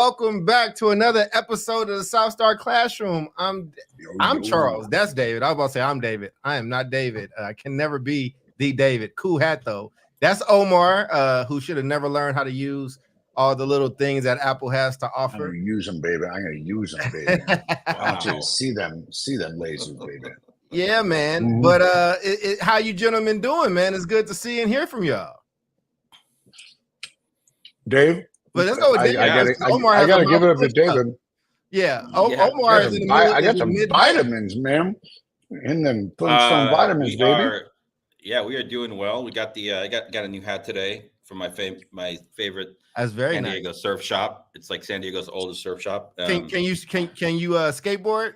welcome back to another episode of the South Star Classroom. I'm Charles. That's David. I was about to say I'm David. I am not David. I can never be the David. Cool hat though. That's Omar, who should have never learned how to use all the little things that Apple has to I'm offer. gonna use them, baby. I'm gonna use them, baby. I want you to see them lasers, baby. Yeah, man. But how you gentlemen doing, man? It's good to see and hear from y'all. Dave, but let's go with David. I gotta give it up to David. Yeah, Omar is in the middle. I got some vitamins, man. And then putting some vitamins, baby. We are doing well. We got the I got a new hat today from my favorite. That's very San Diego surf shop. It's like San Diego's oldest surf shop. Can you skateboard?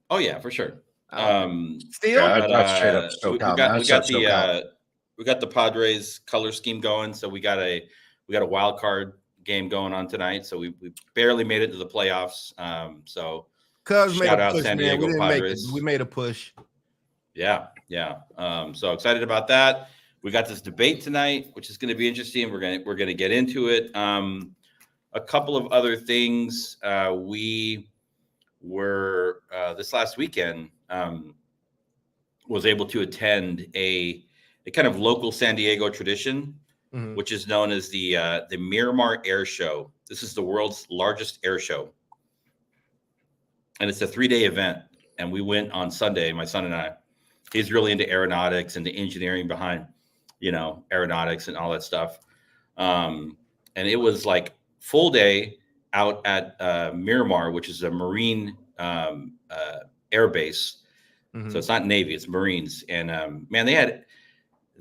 Oh yeah, for sure. Still, we got the Padres color scheme going. So we got a wild card game going on tonight. So we barely made it to the playoffs. So Cubs made a push, San Diego man. Padres. We made a push. Yeah. So excited about that. We got this debate tonight, which is going to be interesting. We're going to get into it. A couple of other things. We were this last weekend was able to attend a kind of local San Diego tradition, which is known as the Miramar Air Show. This is the world's largest air show, and it's a 3-day event. And we went on Sunday. My son and I. He's really into aeronautics and the engineering behind, aeronautics and all that stuff. And it was like full day out at Miramar, which is a Marine air base. So it's not Navy, it's Marines. And man,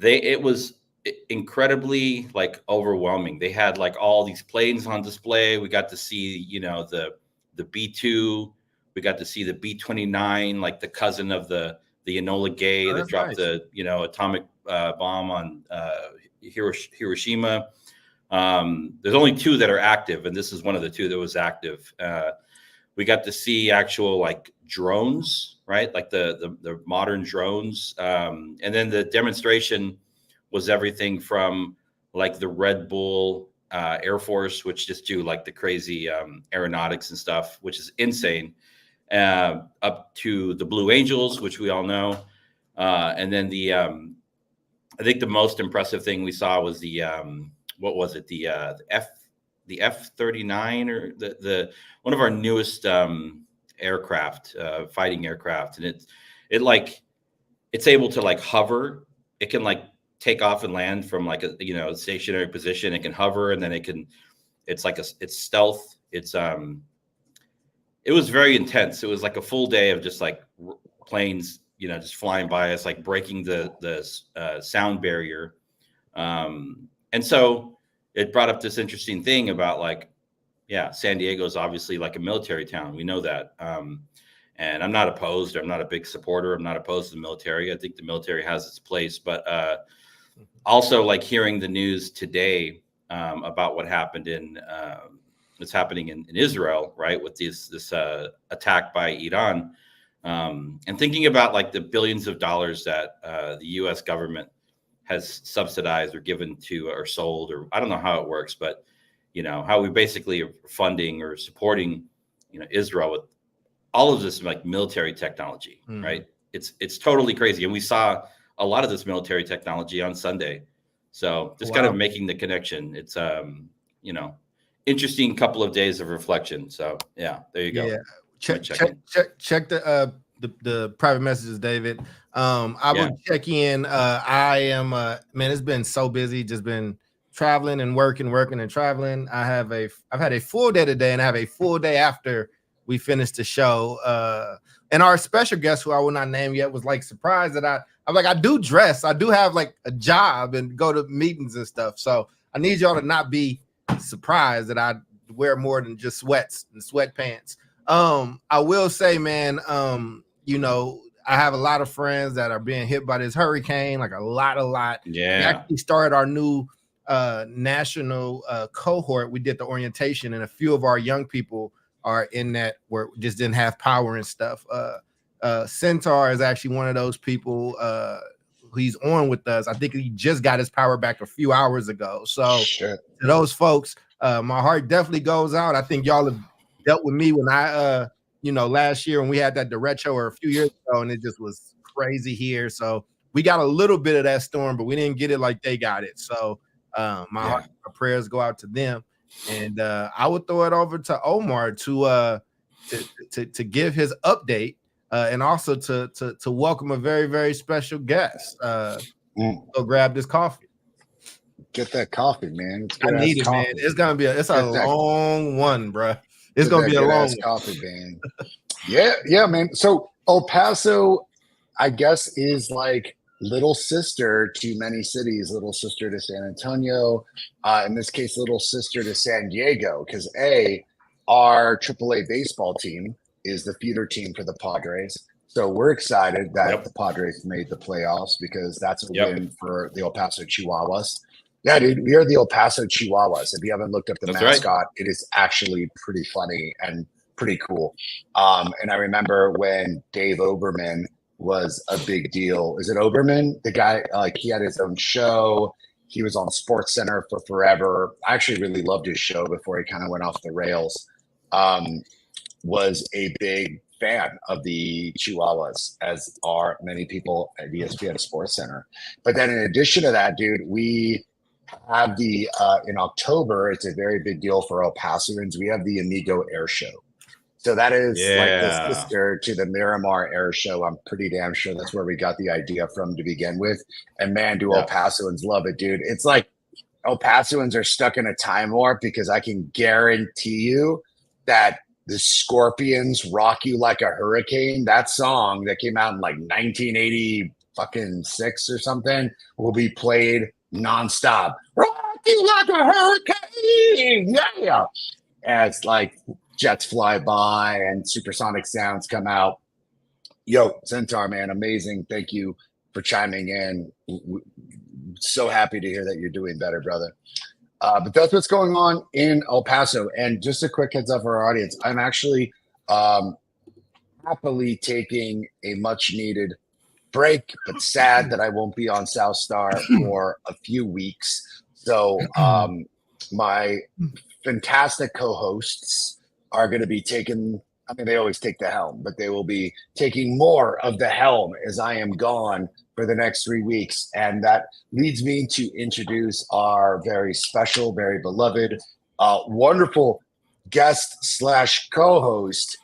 it was incredibly like overwhelming. They had like all these planes on display. We got to see, the B-2. We got to see the B-29, like the cousin of the Enola Gay that dropped the atomic bomb on Hiroshima. There's only 2 that are active, and this is one of the 2 that was active. We got to see actual like drones, right? Like the modern drones. And then the demonstration was everything from like the Red Bull Air Force, which just do like the crazy aeronautics and stuff, which is insane. Up to the Blue Angels, which we all know, and then I think the most impressive thing we saw was the F-39 or the one of our newest aircraft, fighting aircraft, and it's able to like hover. It can like take off and land from like a stationary position. It can hover, and then it's stealth. It was very intense. It was like a full day of just like planes, just flying by us, like breaking the sound barrier. And so it brought up this interesting thing about San Diego is obviously like a military town. We know that. And I'm not opposed. I'm not a big supporter. I'm not opposed to the military. I think the military has its place. But also like hearing the news today about what happened what's happening in Israel, right, with this attack by Iran, and thinking about like the billions of dollars that the U.S. government has subsidized or given to or sold, or I don't know how it works, but how we basically are funding or supporting Israel with all of this like military technology, right? It's totally crazy, and we saw a lot of this military technology on Sunday. So just kind of making the connection. It's interesting couple of days of reflection. So yeah, there you go. Yeah, check the private messages, David. I will check in. I am man, it's been so busy, just been traveling and working and traveling. I've had a full day today, and I have a full day after we finished the show. And our special guest, who I will not name yet, was like surprised that I'm like, I do dress, I do have like a job and go to meetings and stuff. So I need y'all to not be surprised that I wear more than just sweats and sweatpants. I will say, man, I have a lot of friends that are being hit by this hurricane, like a lot. Yeah. We actually started our new national cohort. We did the orientation, and a few of our young people are in that where just didn't have power and stuff. Centaur is actually one of those people he's on with us. I think he just got his power back a few hours ago. So Shit. to those folks, my heart definitely goes out. I think y'all have dealt with me when I last year when we had that derecho or a few years ago, and it just was crazy here. So we got a little bit of that storm, but we didn't get it like they got it. So my prayers go out to them. And I would throw it over to Omar to give his update and also to welcome a very, very special guest. Go grab this coffee. Get that coffee, man. I need it, man. It's gonna be a long one, bro. It's gonna be a long coffee, man. yeah, man. So El Paso, I guess, is like little sister to many cities, little sister to San Antonio, in this case, little sister to San Diego, because our AAA baseball team is the feeder team for the Padres. So we're excited that the Padres made the playoffs because that's a win for the El Paso Chihuahuas. Yeah, dude, we are the El Paso Chihuahuas. If you haven't looked up the mascot, it is actually pretty funny and pretty cool. And I remember when Dave Oberman was a big deal. Is it Oberman? The guy, he had his own show. He was on Sports Center for forever. I actually really loved his show before he kind of went off the rails. Was a big fan of the Chihuahuas, as are many people at ESPN Sports Center. But then in addition to that, dude, we have the in October, it's a very big deal for El Pasoans. We have the Amigo Air Show. So that is like the sister to the Miramar Air Show. I'm pretty damn sure that's where we got the idea from to begin with. And man, do El Pasoans love it, dude. It's like El Pasoans are stuck in a time warp because I can guarantee you that the Scorpions Rock You Like a Hurricane, that song that came out in like 1986 or something, will be played nonstop. Rock you like a hurricane, yeah. As like jets fly by and supersonic sounds come out. Yo, Centaur, man, amazing. Thank you for chiming in. So happy to hear that you're doing better, brother. But that's what's going on in El Paso. And just a quick heads up for our audience, I'm actually happily taking a much needed break, but sad that I won't be on South Star for a few weeks. So my fantastic co-hosts are going to be taking, I mean, they always take the helm, but they will be taking more of the helm as I am gone for the next 3 weeks. And that leads me to introduce our very special, very beloved, wonderful guest / co-host,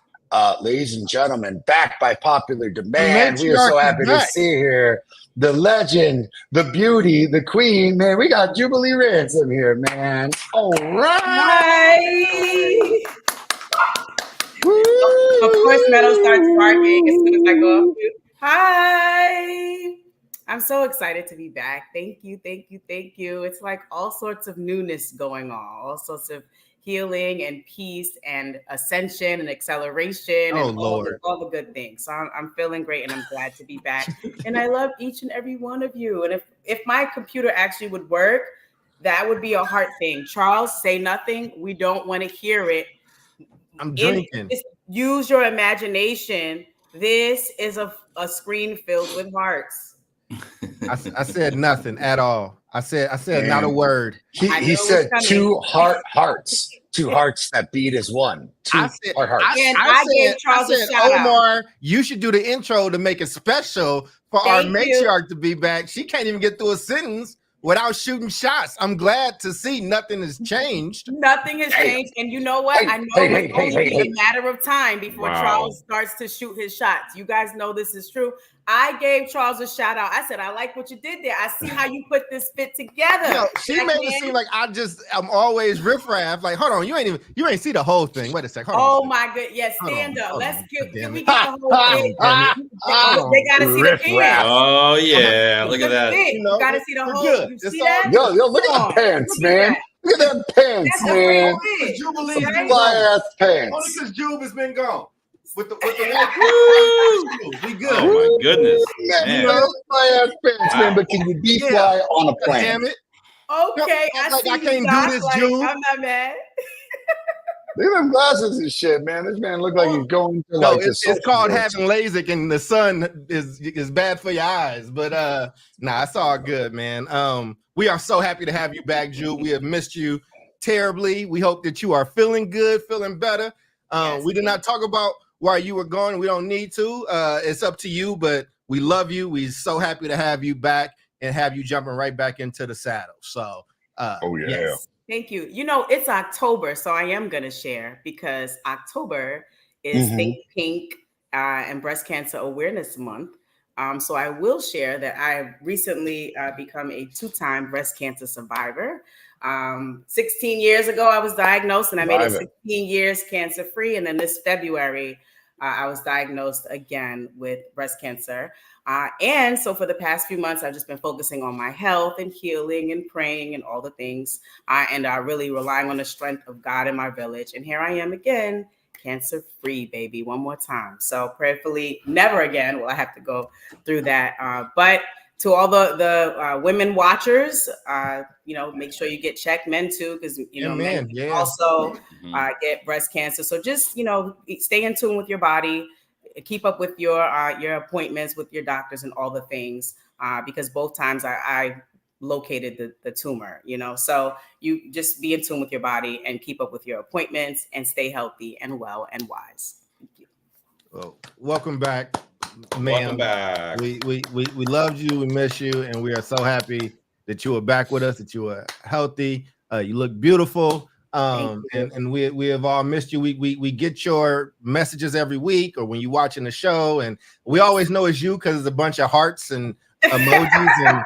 ladies and gentlemen, back by popular demand. We are so happy to see here the legend, the beauty, the queen. Man, we got Jubilee Ransom here, man. All right. Hi. Of course, Meadow starts barking as soon as I go up. Hi. I'm so excited to be back. Thank you. It's like all sorts of newness going on, all sorts of healing and peace and ascension and acceleration and all the good things. So I'm feeling great and I'm glad to be back. And I love each and every one of you. And if my computer actually would work, that would be a heart thing. Charles, say nothing. We don't want to hear it. I'm drinking. Use your imagination. This is a screen filled with hearts. I said nothing at all. I said not a word. He said two hearts that beat as one. I said, Omar, you should do the intro to make it special for our matriarch to be back. She can't even get through a sentence without shooting shots. I'm glad to see nothing has changed. Nothing has changed. And you know what? I know it's only a matter of time before Charles starts to shoot his shots. You guys know this is true. I gave Charles a shout out. I said, I like what you did there. I see how you put this fit together. No, she made it seem like I'm always riffraff. Like, hold on, you ain't see the whole thing. Wait a second. My God. Yes, stand up. Can we get the whole thing? They gotta see the pants. Oh yeah, look at that. You gotta see the whole. You see that? Yo, look at the pants, man. Look at them pants, man. Jubilee, fly ass pants. Only because Jube has been gone. With the we good. Oh my goodness, man. Fly ass pants, man. But can you be fly on a plane? Damn it. Okay, I can't do this, Jube. I'm not mad. Look at them glasses and shit, man. This man look like he's going to like it's called having LASIK, and the sun is bad for your eyes. But nah, it's all good, man. We are so happy to have you back, Ju. We have missed you terribly. We hope that you are feeling good, feeling better. Yes. We did not talk about why you were gone. We don't need to. It's up to you, but we love you. We're so happy to have you back and have you jumping right back into the saddle. So, yes. Thank you. You know, it's October, so I am going to share because October is Think Pink and Breast Cancer Awareness Month. So I will share that I recently become a 2-time breast cancer survivor. 16 years ago, I was diagnosed and I made it 16 years cancer-free. And then this February, I was diagnosed again with breast cancer. And so for the past few months, I've just been focusing on my health and healing and praying and all the things. And really relying on the strength of God in my village. And here I am again, cancer-free, baby, one more time. So prayerfully, never again will I have to go through that. But to all the women watchers, make sure you get checked, men too, because men also get breast cancer. So just stay in tune with your body, keep up with your appointments with your doctors and all the things, because both times I located the tumor. So you just be in tune with your body and keep up with your appointments and stay healthy and well and wise. Thank you. Well, welcome back. Welcome back. We loved you, we miss you, and we are so happy that you are back with us, that you are healthy. You look beautiful. And we have all missed you. We get your messages every week or when you're watching the show, and we always know it's you because it's a bunch of hearts and emojis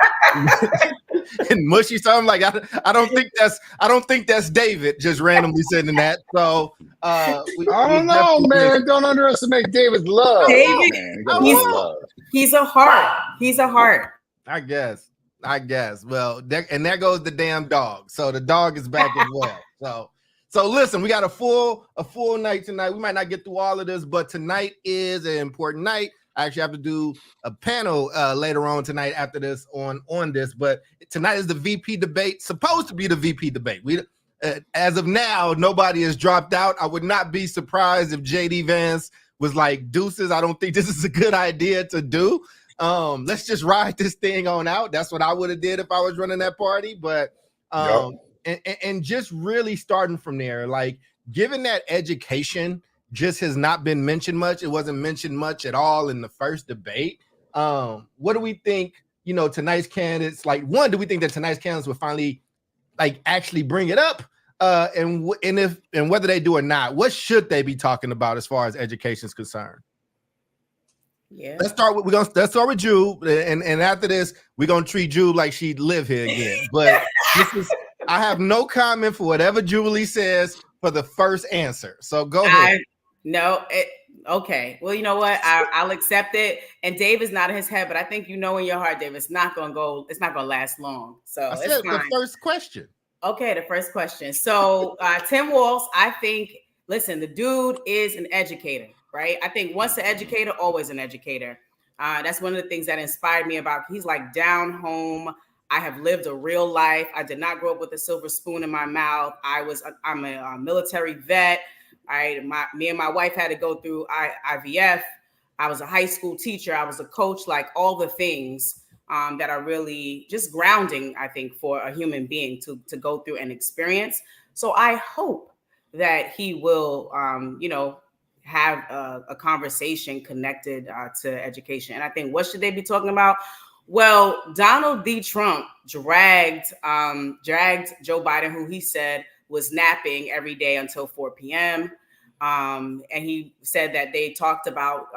and mushy. So I'm like, I don't think that's David just randomly sending that. So I don't know, man. Don't underestimate David's love. David, man. He's a heart. He's a heart. I guess. Well, there goes the damn dog. So the dog is back as well. So listen, we got a full night tonight. We might not get through all of this, but tonight is an important night. I actually have to do a panel later on tonight after this on this, but tonight is the VP debate, supposed to be the VP debate. We as of now, nobody has dropped out. I would not be surprised if JD Vance was like, deuces, I don't think this is a good idea to do. Let's just ride this thing on out. That's what I would have did if I was running that party. But and just really starting from there, like given that education just has not been mentioned much. It wasn't mentioned much at all in the first debate. What do we think, tonight's candidates, like do we think that tonight's candidates will finally like actually bring it up? And whether they do or not, what should they be talking about as far as education is concerned? Yeah. Let's start with Ju, and after this, we're gonna treat Ju like she'd live here again. But I have no comment for whatever Julie says for the first answer. So go ahead. Okay. Well, you know what? I'll accept it. And Dave is nodding his head, but I think in your heart, Dave, it's not gonna last long. So I said the first question. Okay, the first question. So Tim Walz, I think, listen, the dude is an educator, right? I think once an educator, always an educator. That's one of the things that inspired me about, he's like down home. I have lived a real life. I did not grow up with a silver spoon in my mouth. I'm a military vet. Me and my wife had to go through IVF. I was a high school teacher. I was a coach, like all the things that are really just grounding, I think, for a human being to go through and experience. So I hope that he will, have a conversation connected to education. And I think, what should they be talking about? Well, Donald D. Trump dragged Joe Biden, who he said was napping every day until 4 p.m. And he said that they talked about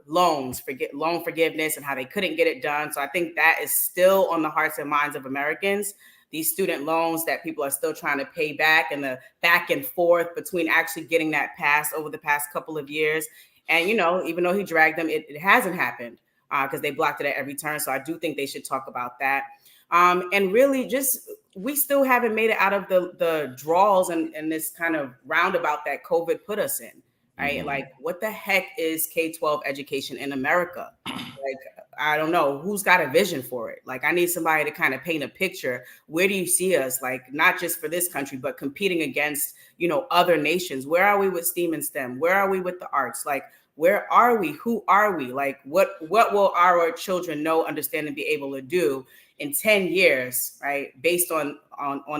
loan forgiveness and how they couldn't get it done. So I think that is still on the hearts and minds of Americans. These student loans that people are still trying to pay back, and the back and forth between actually getting that passed over the past couple of years. And, even though he dragged them, it hasn't happened because they blocked it at every turn. So I do think they should talk about that. And really just, we still haven't made it out of the draws and this kind of roundabout that COVID put us in, right? Mm-hmm. Like, what the heck is K-12 education in America? Like, I don't know who's got a vision for it. Like, I need somebody to kind of paint a picture. Where do you see us, like, not just for this country, but competing against, you know, other nations? Where are we with STEAM and STEM? Where are we with the arts? Like, where are we? Who are we? Like, what will our children know, understand, and be able to do in 10 years, right? Based on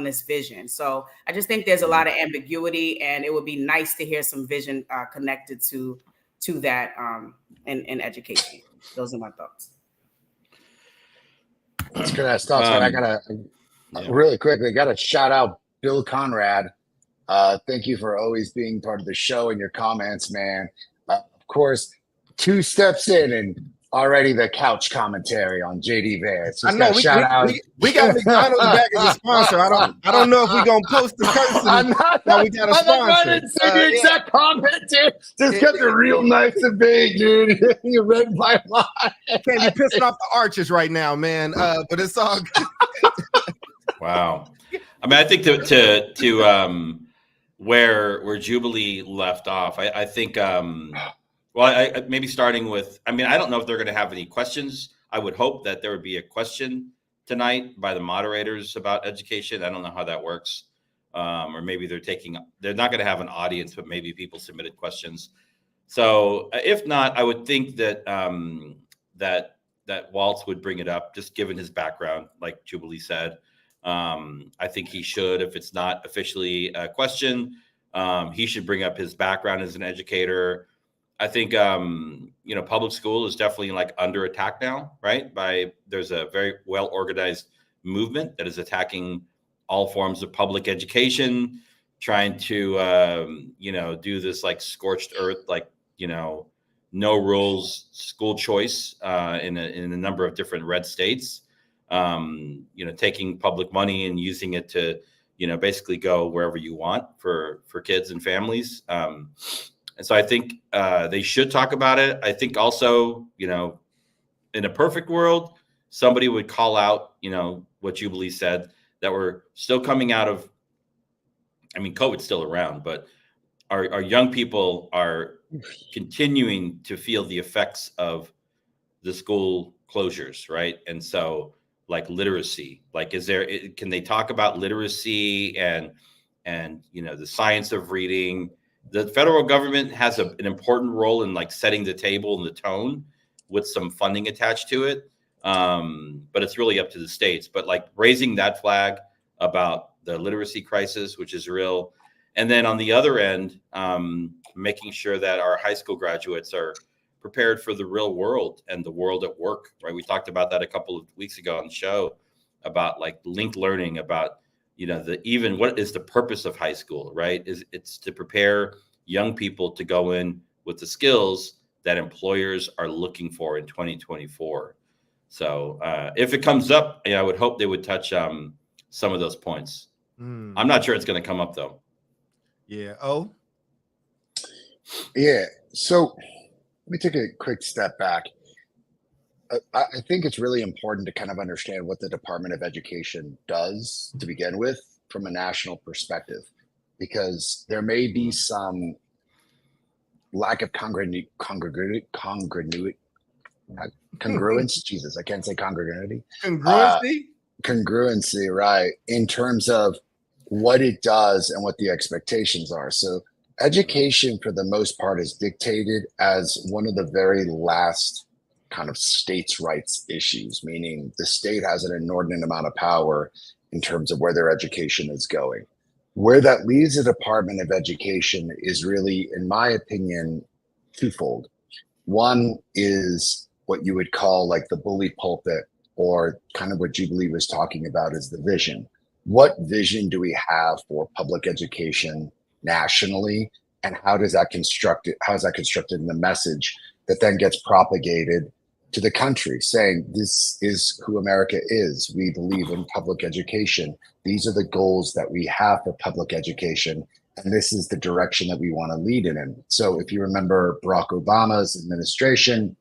this vision. So I just think there's a lot of ambiguity, and it would be nice to hear some vision connected to that in education. Those are my thoughts. That's good ass thoughts. I gotta really quickly gotta shout out Bill Conrad. Thank you for always being part of the show and your comments, man. Of course, 2 steps in and already the couch commentary on JD Vance. I know we got McDonald's back as a sponsor. I don't know if we're gonna post the person. No, we got a sponsor. I didn't say the exact comment, dude. Just kept it real nice and big, dude. You read my mind. Can't be pissing off the arches right now, man. But it's all good. Wow. I mean, I think to where Jubilee left off, I think. Well, I maybe starting with, I mean, I don't know if they're going to have any questions. I would hope that there would be a question tonight by the moderators about education. I don't know how that works. Or maybe they're not going to have an audience, but maybe people submitted questions. So if not, I would think that that Waltz would bring it up, just given his background, like Jubilee said. I think he should, if it's not officially a question, he should bring up his background as an educator. I think, public school is definitely like under attack now, right? There's a very well organized movement that is attacking all forms of public education, trying to, do this like scorched earth, like, no rules school choice in a number of different red states, taking public money and using it to, basically go wherever you want for kids and families. And so I think they should talk about it. I think also, in a perfect world, somebody would call out, what Jubilee said, that we're still coming out of, I mean, COVID's still around, but our young people are continuing to feel the effects of the school closures, right? And so like literacy, like can they talk about literacy and the science of reading? The federal government has an important role in like setting the table and the tone with some funding attached to it. But it's really up to the states. But like raising that flag about the literacy crisis, which is real. And then on the other end, making sure that our high school graduates are prepared for the real world and the world at work, right? We talked about that a couple of weeks ago on the show about like linked learning, about what is the purpose of high school, right? It's to prepare young people to go in with the skills that employers are looking for in 2024. So if it comes up, I would hope they would touch some of those points. I'm not sure it's going to come up though. Yeah. Yeah. So let me take a quick step back. I think it's really important to kind of understand what the Department of Education does to begin with from a national perspective, because there may be some lack of congruence. Jesus, I can't say congruency. Congruency, right, in terms of what it does and what the expectations are. So education, for the most part, is dictated as one of the very last kind of states' rights issues, meaning the state has an inordinate amount of power in terms of where their education is going. Where that leaves the Department of Education is really, in my opinion, twofold. One is what you would call like the bully pulpit, or kind of what Jubilee was talking about is the vision. What vision do we have for public education nationally, and how is that constructed in the message that then gets propagated to the country, saying this is who America is. We believe in public education. These are the goals that we have for public education, and this is the direction that we want to lead it in. So if you remember Barack Obama's administration,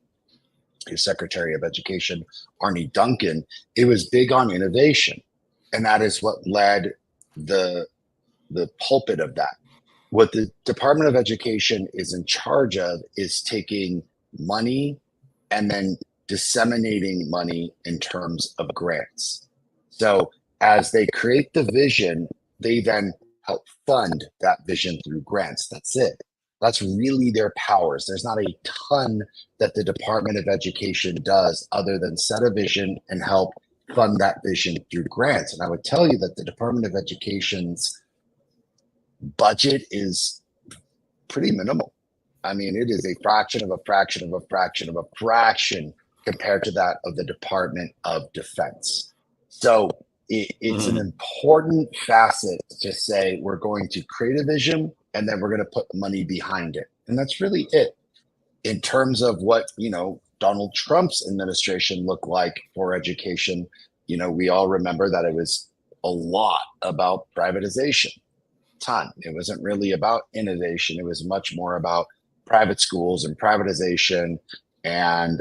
his Secretary of Education, Arne Duncan, it was big on innovation. And that is what led the pulpit of that. What the Department of Education is in charge of is taking money and then disseminating money in terms of grants. So as they create the vision, they then help fund that vision through grants. That's it. That's really their powers. There's not a ton that the Department of Education does other than set a vision and help fund that vision through grants. And I would tell you that the Department of Education's budget is pretty minimal. I mean, it is a fraction of a fraction of a fraction of a fraction compared to that of the Department of Defense. So it's an important facet to say we're going to create a vision and then we're going to put money behind it. And that's really it. In terms of what, Donald Trump's administration looked like for education, we all remember that it was a lot about privatization. Ton. It wasn't really about innovation. It was much more about private schools and privatization. And,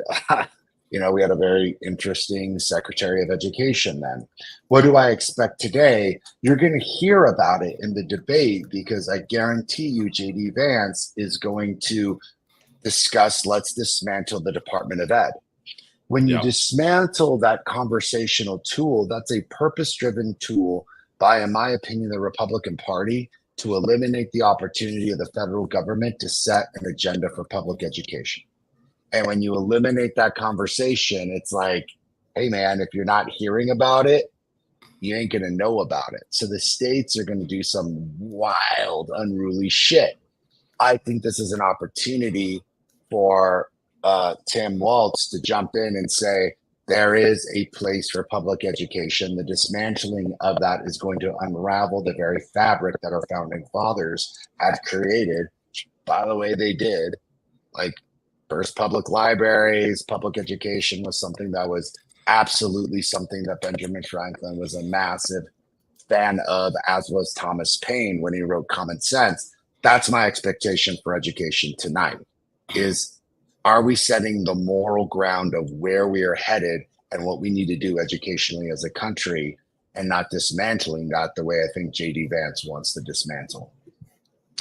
we had a very interesting Secretary of Education then. What do I expect today? You're going to hear about it in the debate because I guarantee you JD Vance is going to discuss, let's dismantle the Department of Ed. When you dismantle that conversational tool, that's a purpose-driven tool by, in my opinion, the Republican Party to eliminate the opportunity of the federal government to set an agenda for public education. And when you eliminate that conversation, it's like, hey, man, if you're not hearing about it, you ain't going to know about it. So the states are going to do some wild, unruly shit. I think this is an opportunity for Tim Walz to jump in and say, there is a place for public education. The dismantling of that is going to unravel the very fabric that our founding fathers had created. By the way, they did. Like, first public libraries, public education was something that was absolutely something that Benjamin Franklin was a massive fan of, as was Thomas Paine when he wrote Common Sense. That's my expectation for education tonight is, are we setting the moral ground of where we are headed and what we need to do educationally as a country and not dismantling that the way I think JD Vance wants to dismantle.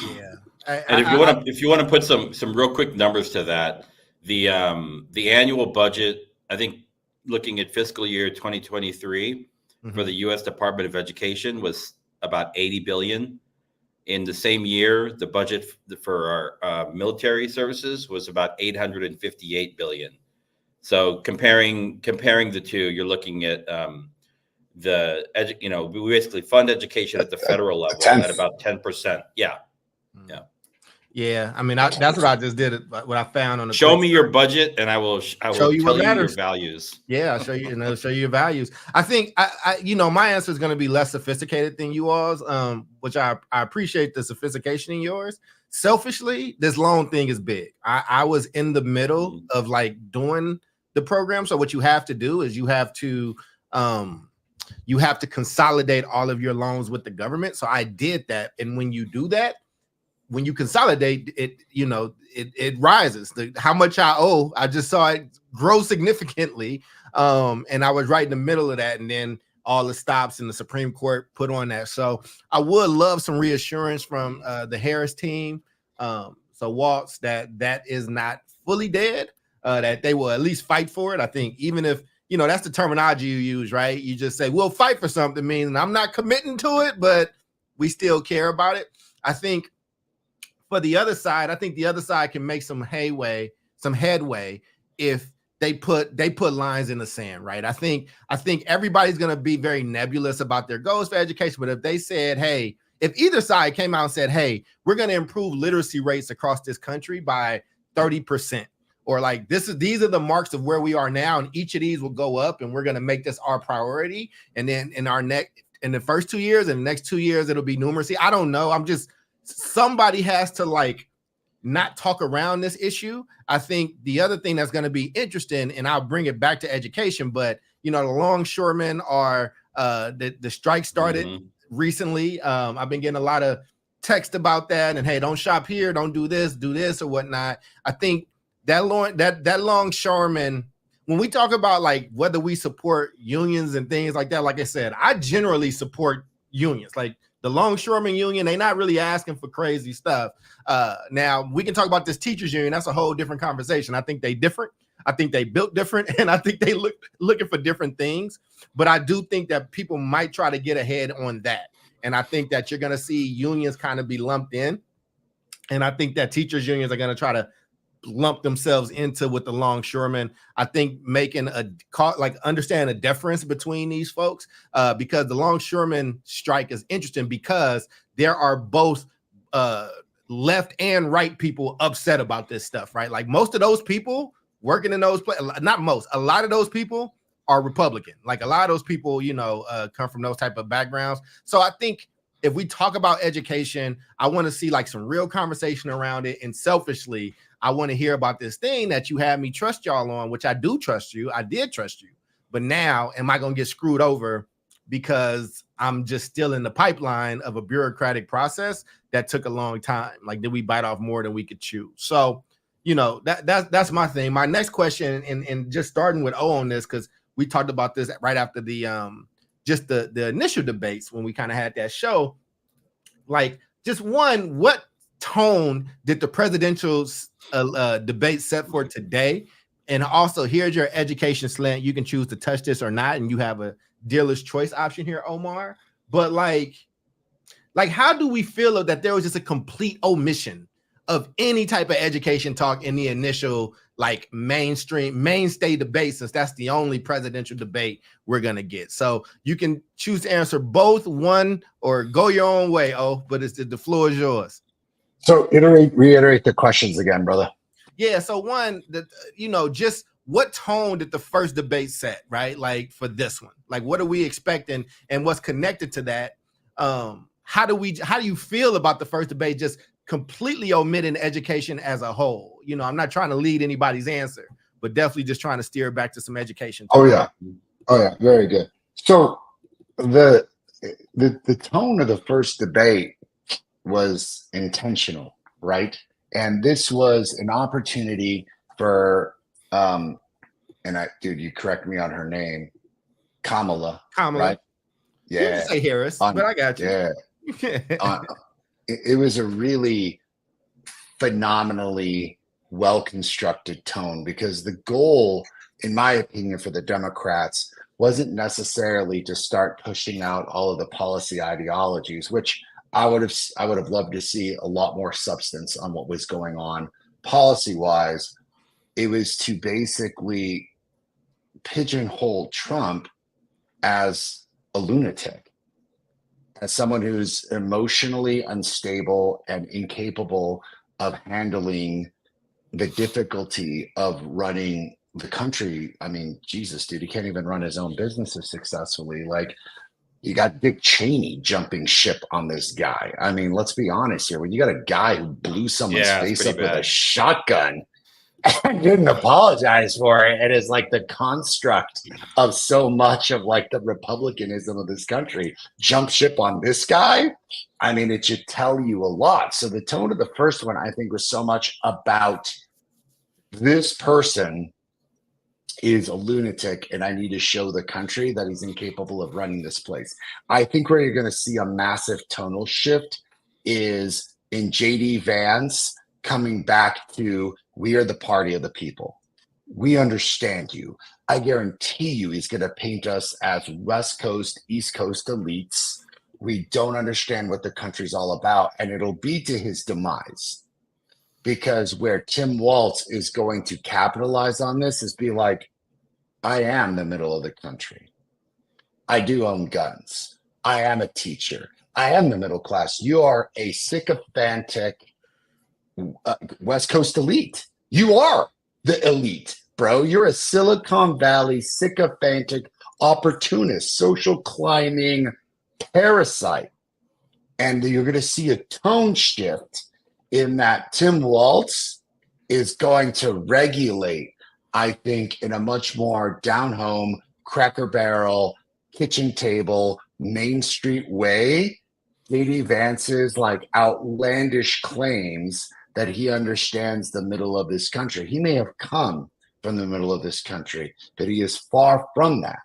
Yeah. And if you want to put some real quick numbers to that, the annual budget, I think looking at fiscal year 2023 for the U.S. Department of Education was about 80 billion. In the same year, the budget for our military services was about 858 billion. So comparing the two, you're looking at we basically fund education at the federal level at about 10%. Yeah. Yeah, I mean, that's what I just did. What I found on the show me your budget, and I will tell you your values. Yeah, I'll show you, show you your values. I think my answer is going to be less sophisticated than you all's, which I appreciate the sophistication in yours. Selfishly, this loan thing is big. I was in the middle of like doing the program, so what you have to do is you have to consolidate all of your loans with the government. So I did that, and when you do that, when you consolidate it, it rises. How much I owe, I just saw it grow significantly. And I was right in the middle of that. And then all the stops in the Supreme Court put on that. So I would love some reassurance from the Harris team. So Walz, that is not fully dead, that they will at least fight for it. I think even if, that's the terminology you use, right? You just say, we'll fight for something, meaning I'm not committing to it, but we still care about it. I think for the other side, I think the other side can make some headway if they put lines in the sand, right? I think everybody's going to be very nebulous about their goals for education, but if they said, hey, if either side came out and said, hey, we're going to improve literacy rates across this country by 30%, or like these are the marks of where we are now, and each of these will go up, and we're going to make this our priority, and then in the first 2 years and the next 2 years it'll be numeracy. I don't know. Somebody has to like not talk around this issue. I think the other thing that's going to be interesting, and I'll bring it back to education, but the longshoremen are the strike started recently. I've been getting a lot of text about that, and hey, don't shop here, don't do this or whatnot. I think that longshoreman, when we talk about like whether we support unions and things like that, like I said, I generally support unions. Like the Longshoremen Union, they're not really asking for crazy stuff. Now, we can talk about this teachers union. That's a whole different conversation. I think they different. I think they built different, and I think they looking for different things. But I do think that people might try to get ahead on that. And I think that you're going to see unions kind of be lumped in. And I think that teachers unions are going to try to lump themselves into with the longshoremen. I think making understand a difference between these folks, because the longshoremen strike is interesting because there are both left and right people upset about this stuff, right? Like most of those people working in those not most, a lot of those people are Republican. Like a lot of those people, come from those type of backgrounds. So I think if we talk about education, I want to see like some real conversation around it. And selfishly, I want to hear about this thing that you had me trust y'all on, which I do trust you. I did trust you. But now am I going to get screwed over because I'm just still in the pipeline of a bureaucratic process that took a long time? Like, did we bite off more than we could chew? So, that's my thing. My next question, and just starting with O on this, because we talked about this right after the just the initial debates when we kind of had that show. Like, just one, what tone did the presidential debate set for today? And also, here's your education slant. You can choose to touch this or not, and you have a dealer's choice option here, Omar. But like how do we feel that there was just a complete omission of any type of education talk in the initial like mainstay debate, since that's the only presidential debate we're gonna get? So you can choose to answer both, one, or go your own way. But the floor is yours. So reiterate the questions again, brother. Yeah. So one, just what tone did the first debate set, right? Like for this one, like what are we expecting, and what's connected to that? How do you feel about the first debate just completely omitting education as a whole? I'm not trying to lead anybody's answer, but definitely just trying to steer back to some education talk. Oh yeah, very good. So the tone of the first debate was intentional, right? And this was an opportunity for you correct me on her name, Kamala. Right? Yeah. You can say Harris, but I got you. Yeah. It was a really phenomenally well-constructed tone, because the goal, in my opinion, for the Democrats wasn't necessarily to start pushing out all of the policy ideologies, which I would have loved to see a lot more substance on what was going on policy-wise. It was to basically pigeonhole Trump as a lunatic, as someone who's emotionally unstable and incapable of handling the difficulty of running the country. I mean, Jesus, dude, he can't even run his own businesses successfully. Like, you got Dick Cheney jumping ship on this guy. I mean, let's be honest here. When you got a guy who blew someone's face up with a shotgun and didn't apologize for it, and is like the construct of so much of like the republicanism of this country, jump ship on this guy, I mean, it should tell you a lot. So the tone of the first one, I think, was so much about this person is a lunatic, and I need to show the country that he's incapable of running this place. I think where you're going to see a massive tonal shift is in JD Vance coming back to, we are the party of the people. We understand you. I guarantee you he's going to paint us as West Coast, East Coast elites. We don't understand what the country's all about, and it'll be to his demise. Because where Tim Walz is going to capitalize on this is be like, I am the middle of the country. I do own guns. I am a teacher. I am the middle class. You are a sycophantic West Coast elite. You are the elite, bro. You're a Silicon Valley sycophantic opportunist, social climbing parasite. And you're going to see a tone shift in that Tim Walz is going to regulate, I think, in a much more down-home, Cracker Barrel, kitchen table, Main Street way, JD Vance's like outlandish claims that he understands the middle of this country. He may have come from the middle of this country, but he is far from that.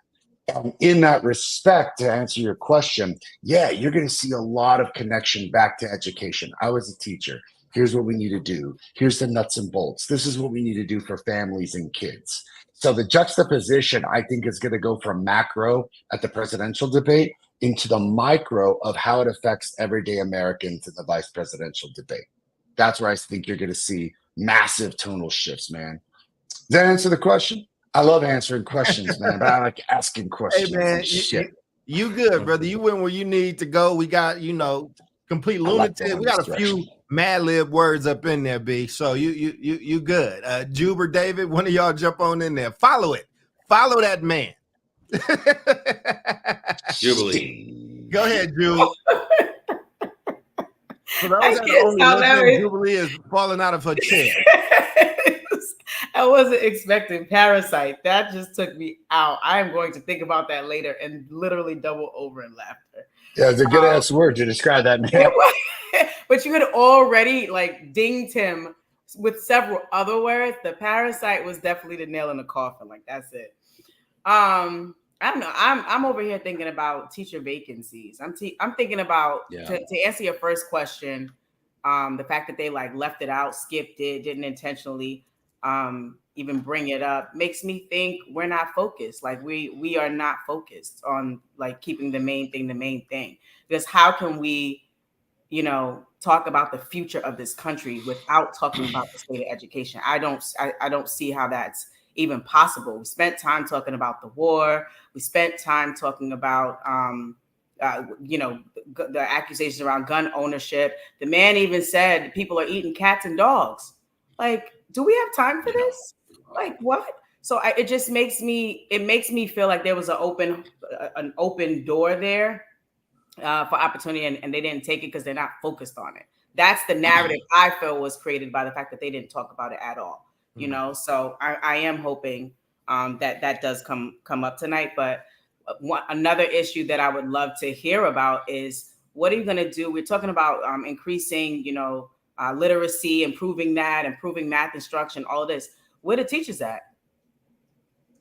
And in that respect, to answer your question, yeah, you're going to see a lot of connection back to education. I was a teacher. Here's what we need to do. Here's the nuts and bolts. This is what we need to do for families and kids. So the juxtaposition, I think, is going to go from macro at the presidential debate into the micro of how it affects everyday Americans in the vice presidential debate. That's where I think you're going to see massive tonal shifts, man. Does that answer the question? I love answering questions, man, but I like asking questions. Hey, man, you good, brother. You went where you need to go. We got, complete lunatic. We got a few Mad Lib words up in there, B. So you good. Juber, David, one of y'all jump on in there. Follow it. Follow that man. Jubilee. Go ahead, Jubilee. So that was the only listening, Jubilee is falling out of her chair. I wasn't expecting Parasite. That just took me out. I am going to think about that later and literally double over in laughter. Yeah, it's a good ass word to describe that man. But you had already dinged him with several other words. The Parasite was definitely the nail in the coffin. That's it. I don't know. I'm over here thinking about teacher vacancies. I'm thinking about to answer your first question. The fact that they left it out, skipped it, didn't intentionally even bring it up makes me think we're not focused. We are not focused on keeping the main thing. Because how can we, talk about the future of this country without talking about the state of education? I don't see how that's even possible. We spent time talking about the war. We spent time talking about, the accusations around gun ownership. The man even said people are eating cats and dogs. Do we have time for this? What? So it makes me feel like there was an open door there for opportunity, and they didn't take it because they're not focused on it. That's the narrative I feel was created by the fact that they didn't talk about it at all. So I am hoping that does come up tonight. But another issue that I would love to hear about is, what are you going to do? We're talking about increasing, literacy, improving math instruction, all of this. Where the teachers at?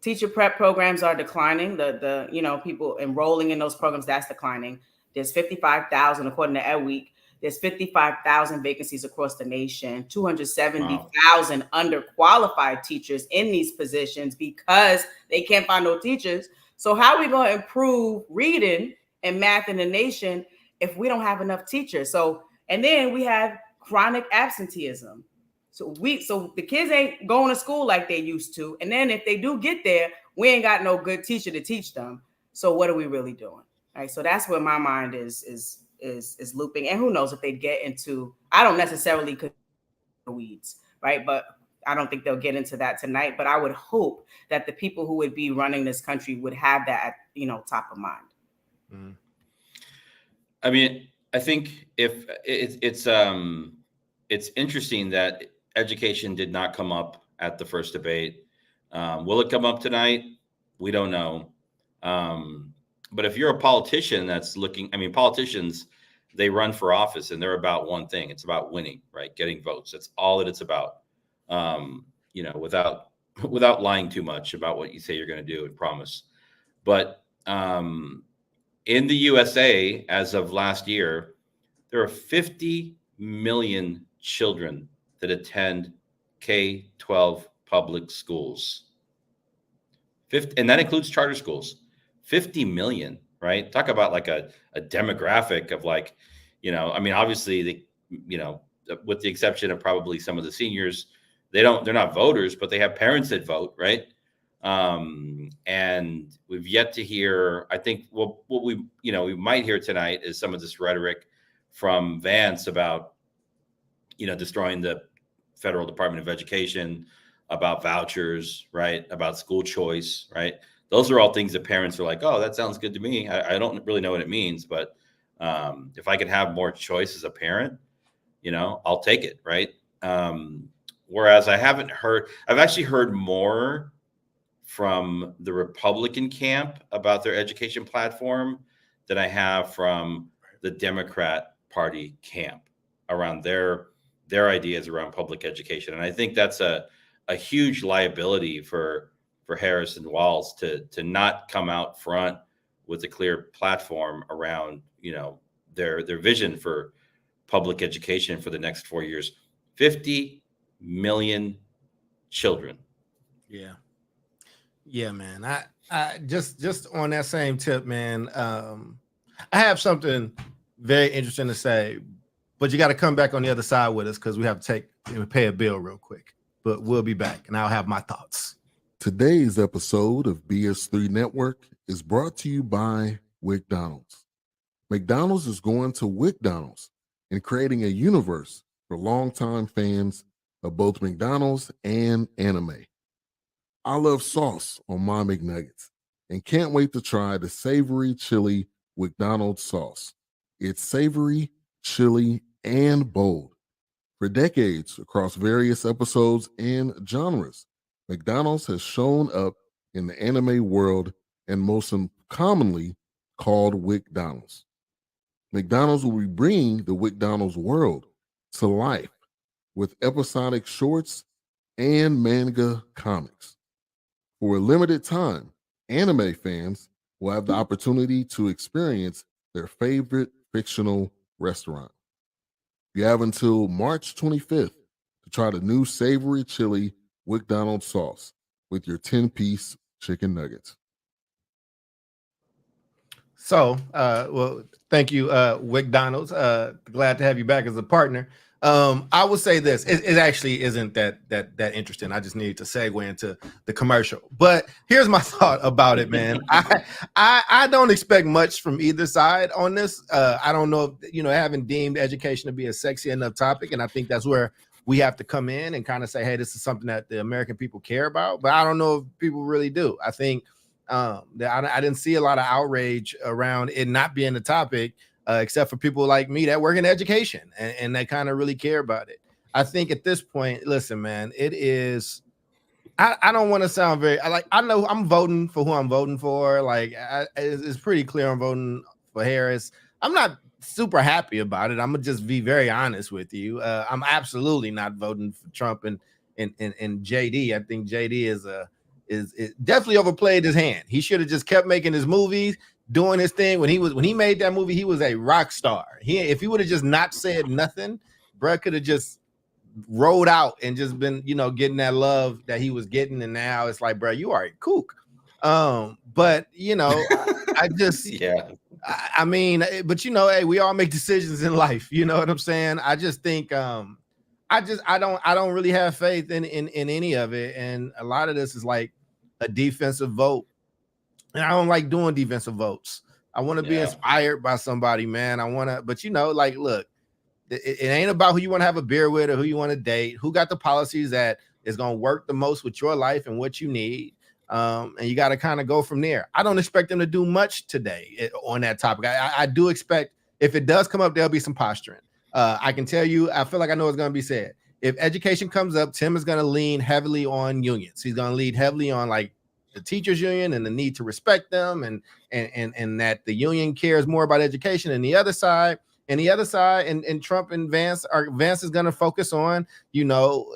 Teacher prep programs are declining. The people enrolling in those programs, that's declining. There's 55,000, according to Ed Week. There's 55,000 vacancies across the nation, 270,000 underqualified teachers in these positions because they can't find no teachers. So how are we going to improve reading and math in the nation if we don't have enough teachers? And then we have chronic absenteeism. So the kids ain't going to school like they used to. And then if they do get there, we ain't got no good teacher to teach them. So what are we really doing? All right. So that's where my mind is looping. And who knows if they get into, I don't necessarily could weeds, right? But I don't think they'll get into that tonight. But I would hope that the people who would be running this country would have that, top of mind. Mm. I mean, I think if it's interesting that education did not come up at the first debate. Will it come up tonight? We don't know. But if you're a politician that's looking, politicians, they run for office and they're about one thing. It's about winning, right? Getting votes. That's all that it's about. Without lying too much about what you say you're going to do and promise. But in the USA, as of last year, there are 50 million children that attend K-12 public schools. And that includes charter schools. 50 million, right? Talk about a demographic of obviously with the exception of probably some of the seniors, they're not voters, but they have parents that vote, right? And we've yet to hear, I think what we might hear tonight is some of this rhetoric from Vance about, destroying the Federal Department of Education, about vouchers, right? About school choice, right? Those are all things that parents are like, oh, that sounds good to me. I don't really know what it means, but if I could have more choice as a parent, I'll take it, right? Whereas I've actually heard more from the Republican camp about their education platform than I have from the Democrat Party camp around their ideas around public education. And I think that's a huge liability for Harris and Walz to not come out front with a clear platform around, their vision for public education for the next 4 years. 50 million children. Yeah, man. I just on that same tip, man. I have something very interesting to say, but you got to come back on the other side with us because we have to pay a bill real quick. But we'll be back, and I'll have my thoughts. Today's episode of BS3 Network is brought to you by McDonald's. McDonald's is going to McDonald's and creating a universe for longtime fans of both McDonald's and anime. I love sauce on my McNuggets and can't wait to try the savory chili McDonald's sauce. It's savory, chili, and bold. For decades, across various episodes and genres, McDonald's has shown up in the anime world and most commonly called McDonald's. McDonald's will be bringing the McDonald's world to life with episodic shorts and manga comics. For a limited time, anime fans will have the opportunity to experience their favorite fictional restaurant. You have until March 25th to try the new savory chili McDonald's sauce with your 10-piece chicken nuggets. So, well, thank you, McDonald's. Glad to have you back as a partner. I will say this: it actually isn't that interesting. I just needed to segue into the commercial. But here's my thought about it, man. I don't expect much from either side on this. I don't know if, I haven't deemed education to be a sexy enough topic, and I think that's where we have to come in and kind of say, hey, this is something that the American people care about. But I don't know if people really do. I think I didn't see a lot of outrage around it not being a topic. Except for people like me that work in education and that kind of really care about it. I think at this point, listen, man, it is. I don't want to sound I know I'm voting for who I'm voting for. It's pretty clear I'm voting for Harris. I'm not super happy about it. I'm gonna just be very honest with you. I'm absolutely not voting for Trump and JD. I think JD is definitely overplayed his hand. He should have just kept making his movies, doing his thing. When he made that movie, he was a rock star. If he would have just not said nothing, bruh could have just rolled out and just been, getting that love that he was getting. And now it's like, bruh, you are a kook. But I just, Yeah. I mean, but hey, we all make decisions in life. You know what I'm saying? I just think, I don't really have faith in any of it. And a lot of this is like a defensive vote. And I don't like doing defensive votes. I want to be inspired by somebody, man. But look, it ain't about who you want to have a beer with or who you want to date, who got the policies that is going to work the most with your life and what you need. And you got to kind of go from there. I don't expect them to do much today on that topic. I do expect if it does come up, there'll be some posturing. I can tell you, I feel like I know what's going to be said. If education comes up, Tim is going to lean heavily on unions. He's going to lean heavily on the teachers union and the need to respect them and that the union cares more about education than the other side. And the other side and Trump and Vance is going to focus on, the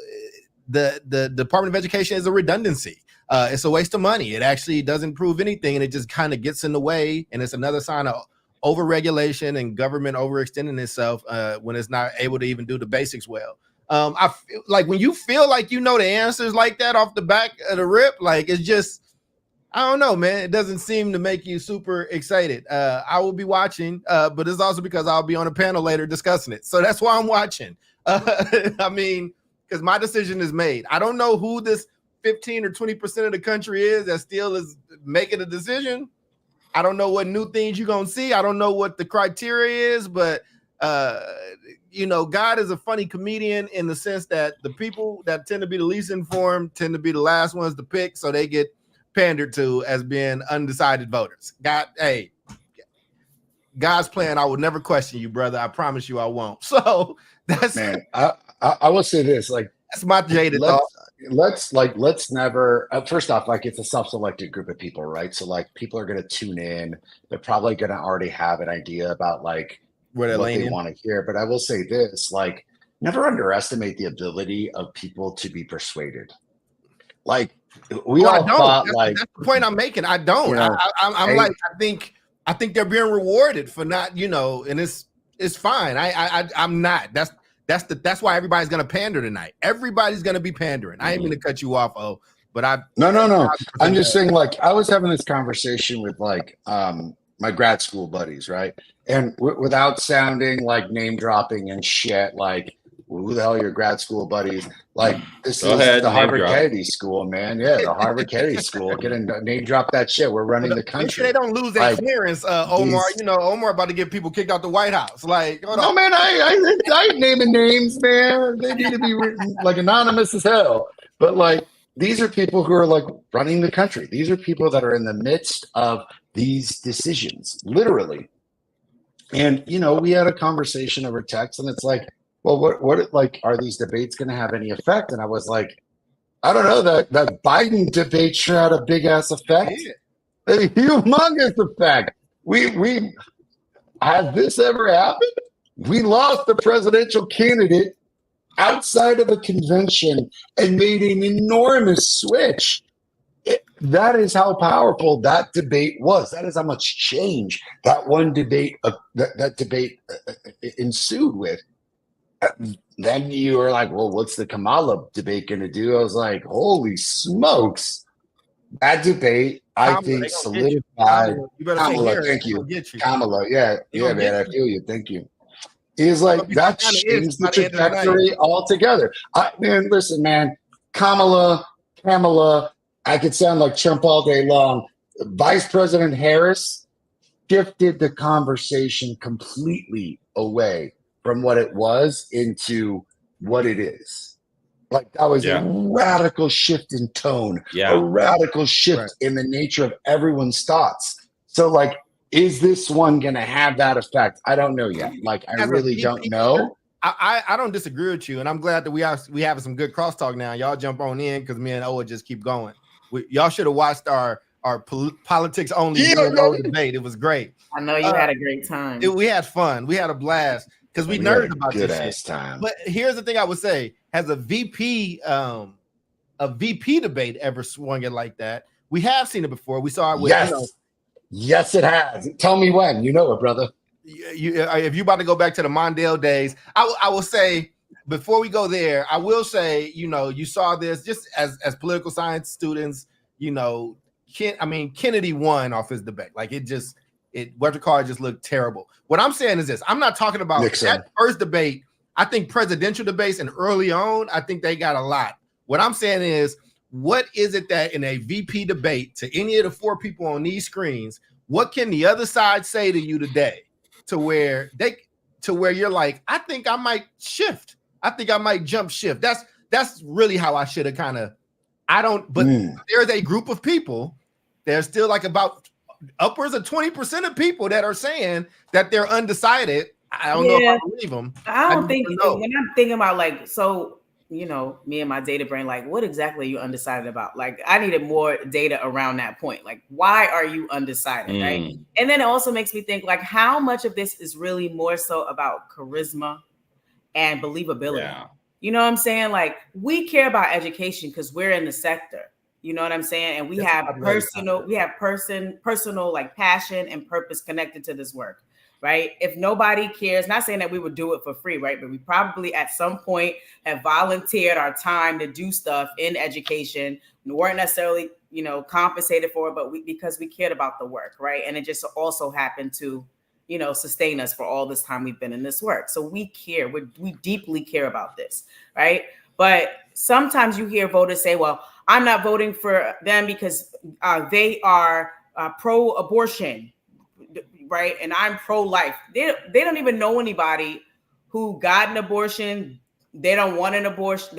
Department of Education is a redundancy. It's a waste of money. It actually doesn't prove anything. And it just kind of gets in the way. And it's another sign of overregulation and government overextending itself when it's not able to even do the basics well. I feel like when you feel like the answers like that off the back of the rip, it's just, I don't know, man. It doesn't seem to make you super excited. I will be watching, but it's also because I'll be on a panel later discussing it. So that's why I'm watching. I mean, because my decision is made. I don't know who this 15 or 20% of the country is that still is making a decision. I don't know what new things you're going to see. I don't know what the criteria is, but God is a funny comedian in the sense that the people that tend to be the least informed tend to be the last ones to pick. So they get pandered to as being undecided voters. God's plan. I will never question you, brother. I promise you I won't. So that's, man, I will say this, that's my jaded thought. Let's never, first off, it's a self-selected group of people, right? So people are going to tune in. They're probably going to already have an idea about where what they want to hear. But I will say this, never underestimate the ability of people to be persuaded. We all thought that's the point I'm making. I don't. I'm I think they're being rewarded for not, and it's It's fine. I'm not. That's why everybody's gonna pander tonight. Everybody's gonna be pandering. I ain't mean to cut you off, but No. I'm just saying, like, I was having this conversation with like my grad school buddies, right? And without sounding like name dropping and shit, like, who the hell are your grad school buddies? Like, this Go is ahead, the name Harvard drop. Kennedy School, man. Yeah, the Harvard Kennedy School. Get in, name drop that shit. We're running the Make sure country. they don't lose their Like, clearance, Omar. these- Omar about to get people kicked out the White House. Like, hold No, on. man, I ain't naming names, man. They need to be written like anonymous as hell. But like, these are people who are like running the country. These are people that are in the midst of these decisions, literally. And we had a conversation over text, and it's like, well, what like, are these debates going to have any effect? And I was like, I don't know. That Biden debate sure had a big ass effect, a humongous effect. We has this ever happened? We lost the presidential candidate outside of a convention and made an enormous switch. That is how powerful that debate was. That is how much change that one debate that debate ensued with. Then you were like, well, what's the Kamala debate going to do? I was like, holy smokes. That debate, I think, solidified. Kamala, thank you. Kamala, yeah, man, I feel you. Thank you. Is like, that changed the trajectory altogether. Man, listen, man, Kamala, I could sound like Trump all day long. Vice President Harris shifted the conversation completely away from what it was into what it is. Like, that was a radical shift in tone, a radical shift in the nature of everyone's thoughts. So, like, is this one going to have that effect? I don't know yet. Like, I really don't know. I don't disagree with you, and I'm glad that we have some good crosstalk now. Y'all jump on in because me and Owa just keep going. Y'all should have watched our politics only debate. It was great. I know you had a great time. We had fun. We had a blast because we nerded about good this ass shit. time. But here's the thing I would say: has a VP debate ever swung it like that? We have seen it before. We saw it with Yes, it has. Tell me when. You know it, brother. If you about to go back to the Mondale days, I will say, before we go there, I will say, you saw this just as political science students, Kennedy won off his debate. Like, what the card just looked terrible. What I'm saying is this: I'm not talking about Nixon. That first debate. I think presidential debates and early on, I think they got a lot. What I'm saying is, what is it that in a VP debate to any of the four people on these screens, what can the other side say to you today to where you're like, I think I might shift. I think I might jump shift. That's really how I should have kind of. There's a group of people. There's still like about upwards of 20% of people that are saying that they're undecided. I don't know if I believe them. I don't think when I'm thinking about like, so, me and my data brain, like, what exactly are you undecided about? Like, I needed more data around that point. Like, why are you undecided? Right. And then it also makes me think, like, how much of this is really more so about charisma and believability? Yeah. You know what I'm saying? Like, we care about education because we're in the sector. You know what I'm saying? And we have personal like passion and purpose connected to this work. Right. If nobody cares, not saying that we would do it for free, right? But we probably at some point have volunteered our time to do stuff in education. We weren't necessarily, compensated for it, but because we cared about the work. Right. And it just also happened to, sustain us for all this time we've been in this work. So we care. We deeply care about this. Right. But sometimes you hear voters say, well, I'm not voting for them because they are pro-abortion. Right. And I'm pro-life. They don't even know anybody who got an abortion. They don't want an abortion.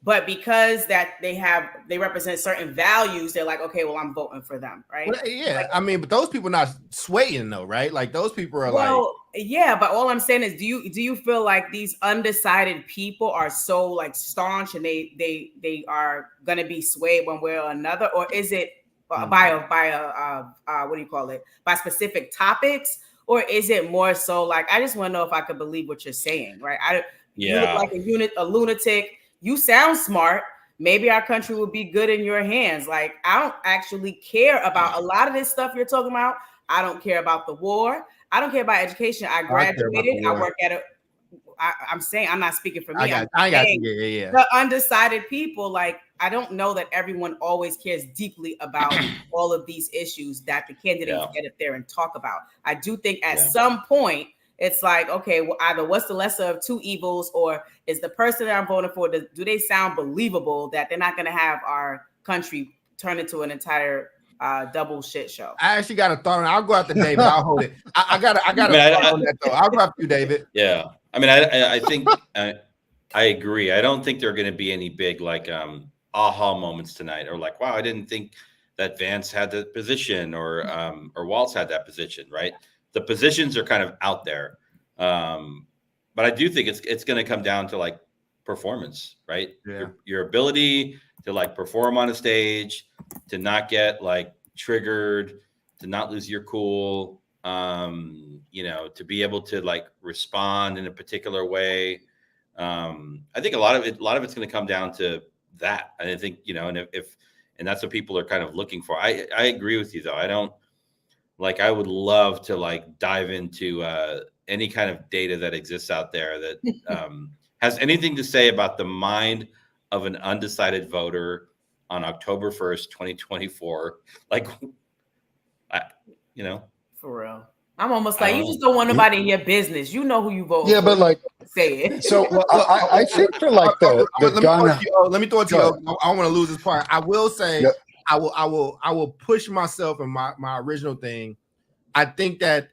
But because that they represent certain values, they're like, okay, well, I'm voting for them. Right. Well, yeah. But those people are not swaying though, right? Like, those people are yeah. But all I'm saying is, do you feel like these undecided people are so like staunch and they are going to be swayed one way or another? Or is it by what do you call it? By specific topics? Or is it more so like, I just want to know if I could believe what you're saying, right? You look like a lunatic. You sound smart. Maybe our country would be good in your hands. Like, I don't actually care about a lot of this stuff you're talking about. I don't care about the war. I don't care about education. I I care about graduated. the I war. work at a. I'm saying I'm not speaking for me. I got saying you. Yeah. The undecided people, like I don't know that everyone always cares deeply about all of these issues that the candidates get up there and talk about. I do think at some point it's like, okay, well, either what's the lesser of two evils, or is the person that I'm voting for, do they sound believable that they're not going to have our country turn into an entire double shit show? I actually got a thought on it. I'll go after David. I'll hold it. I got a thought on that though. I'll go after you, David. Yeah. I mean, I think I agree. I don't think there are going to be any big like aha moments tonight, or like, wow, I didn't think that Vance had that position, or Walz had that position, right? The positions are kind of out there. But I do think it's going to come down to like performance, right? Yeah. Your ability to like perform on a stage, to not get like triggered, to not lose your cool, to be able to like respond in a particular way. I think a lot of it's going to come down to that. And I think, and that's what people are kind of looking for. I agree with you though. I would love to like dive into any kind of data that exists out there that has anything to say about the mind of an undecided voter on October 1st, 2024. Like, For real. I'm almost like, you just don't want nobody in your business. You know who you vote for. Yeah, but like, say it. So I think for like the gun. Let me throw it to you. I don't want to lose this part. I will say, I will push myself in my original thing. I think that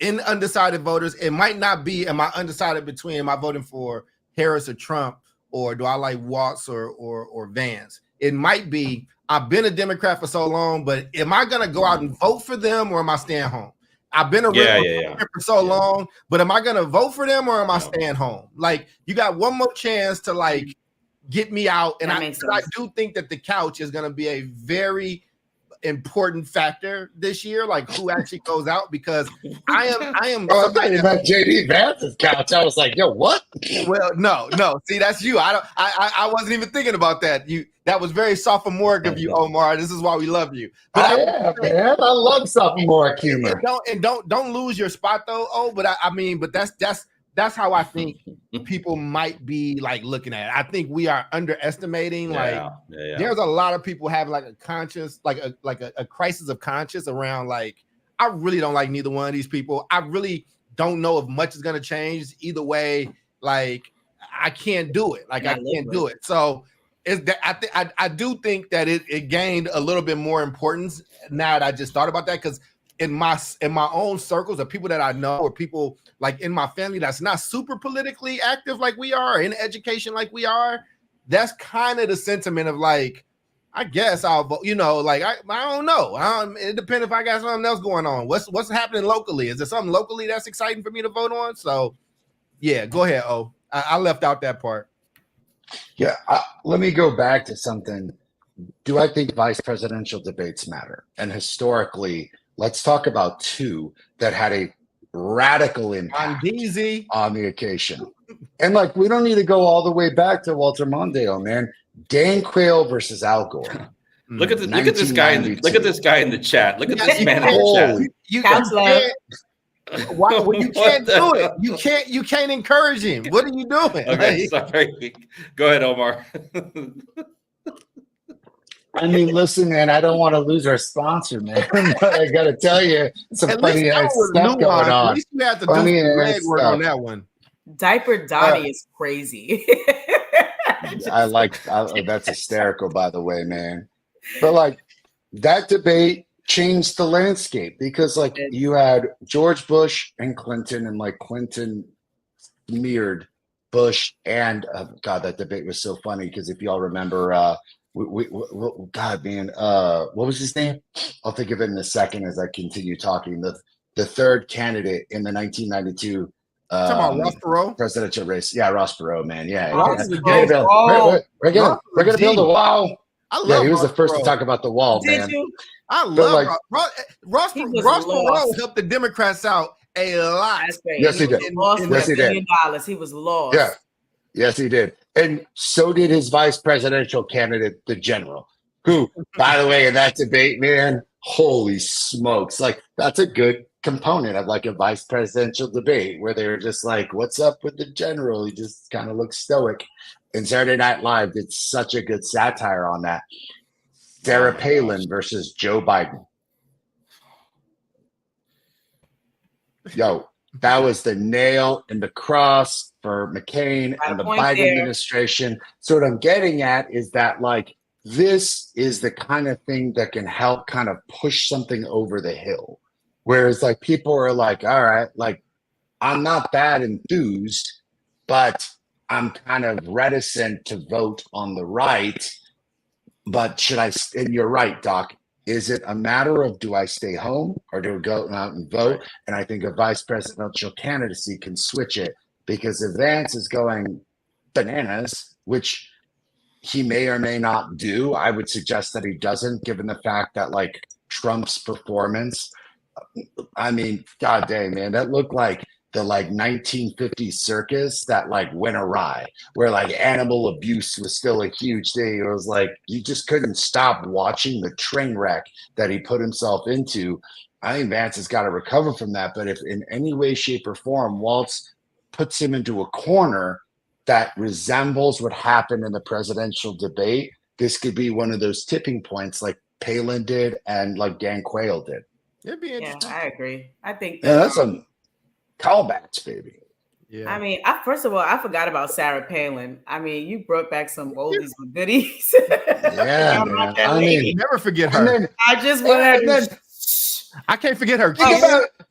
in undecided voters, it might not be, am I undecided between, am I voting for Harris or Trump, or do I like Walz or Vance? It might be, I've been a Democrat for so long, but am I going to go out and vote for them, or am I staying home? I've been a Republican for so long, but am I going to vote for them, or am I staying home? Like, you got one more chance to like get me out. And I do think that the couch is going to be a very important factor this year, like who actually goes out, because I am. Oh, I'm talking about JD Vance's couch. I was like, yo, what? Well, no. See, that's you. I wasn't even thinking about that. That was very sophomoric of you, Omar. This is why we love you. But man, I love sophomoric humor. Don't lose your spot though. Oh, but but that's how I think people might be like looking at it. I think we are underestimating. There's a lot of people having like a conscience, like a crisis of conscience around like, I really don't like neither one of these people. I really don't know if much is going to change either way. Like, I can't do it. Like, I can't do it. So I do think that it gained a little bit more importance now that I just thought about that, because in my own circles of people that I know, or people like in my family that's not super politically active like we are, in education like we are, that's kind of the sentiment of like, I guess I'll vote, like I don't know. It depends if I got something else going on. What's happening locally? Is there something locally that's exciting for me to vote on? So yeah, go ahead. I left out that part. Yeah, let me go back to something. Do I think vice presidential debates matter? And historically, let's talk about two that had a radical impact on the occasion. And like, we don't need to go all the way back to Walter Mondale, man. Dan Quayle versus Al Gore. Look at this guy in the chat. Look at this man in the chat. Well, you can't do it. You can't encourage him. What are you doing? Okay, sorry. Go ahead, Omar. I mean, listen, man, I don't want to lose our sponsor, man. But I got to tell you, some funny ass stuff going on. At least you have to do some legwork on that one. Diaper Donnie is crazy. That's hysterical, by the way, man. But like, that debate changed the landscape, because like you had George Bush and Clinton, and like Clinton mirrored Bush, and God, that debate was so funny, because if y'all remember, God, man, what was his name? I'll think of it in a second as I continue talking. The third candidate in the 1992 Ross Perot presidential race. Yeah, Ross Perot, man. Yeah, we're gonna build a wall. He was the first to talk about the wall, man. I love Ross Perot helped the Democrats out a lot. Yes, he did. Yes, he did. He was lost. Yeah. Yes, he did. And so did his vice presidential candidate, the general, who, by the way, in that debate, man, holy smokes. Like, that's a good component of like a vice presidential debate where they were just like, what's up with the general? He just kind of looks stoic. And Saturday Night Live did such a good satire on that. Sarah Palin versus Joe Biden. Yo, that was the nail in the cross for McCain and the Biden administration. So what I'm getting at is that like this is the kind of thing that can help kind of push something over the hill. Whereas like people are like, all right, like I'm not that enthused, but I'm kind of reticent to vote on the right. But should I, and you're right, Doc, is it a matter of do I stay home or do I go out and vote? And I think a vice presidential candidacy can switch it because if Vance is going bananas, which he may or may not do, I would suggest that he doesn't, given the fact that like Trump's performance, I mean, god dang, man, that looked like the like 1950s circus that like went awry, where like animal abuse was still a huge thing. It was like you just couldn't stop watching the train wreck that he put himself into. I think Vance has got to recover from that. But if in any way, shape, or form Waltz puts him into a corner that resembles what happened in the presidential debate, this could be one of those tipping points like Palin did and like Dan Quayle did. It'd be interesting. Yeah, I agree. I think that, that's some callbacks, baby. Yeah. I mean, first of all, I forgot about Sarah Palin. I mean, you brought back some oldies but goodies. Yeah, man. I mean, never forget her. Then, I just want to. I can't forget her.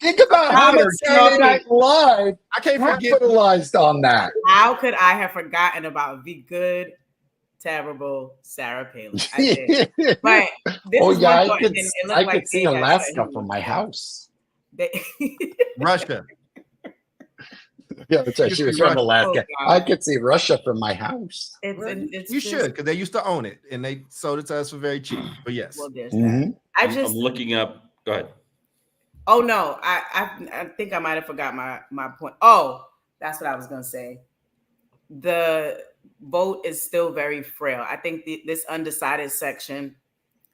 Think about how Saturday Night Live I can't forget capitalized on that. How could I have forgotten about the good, terrible Sarah Palin? I did. But this I could see Alaska from my house. Russia. Yeah, that's right. She was from Alaska. I could see Russia from my house. You should, because they used to own it and they sold it to us for very cheap. But yes, well, there's that. I'm looking up. Go ahead. Oh no, I think I might have forgot my point. Oh, that's what I was gonna say. The vote is still very frail. I think this undecided section.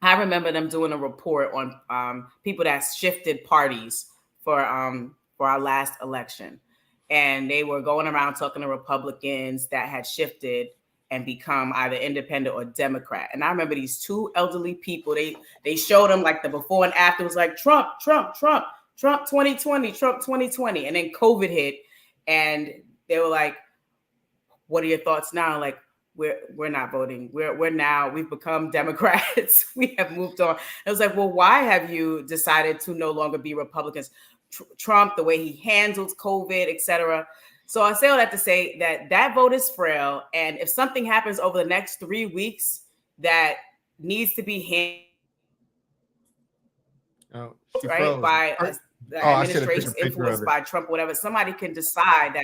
I remember them doing a report on people that shifted parties for our last election. And they were going around talking to Republicans that had shifted and become either independent or Democrat. And I remember these two elderly people, they showed them like the before and after. It was like Trump 2020, Trump 2020. And then COVID hit and they were like, what are your thoughts now? Like, we're not voting. We've become Democrats. We have moved on. It was like, well, why have you decided to no longer be Republicans? Trump, the way he handles COVID, etc. So I say all that to say that vote is frail. And if something happens over the next 3 weeks that needs to be handled by the administration's influenced by Trump, whatever, somebody can decide that,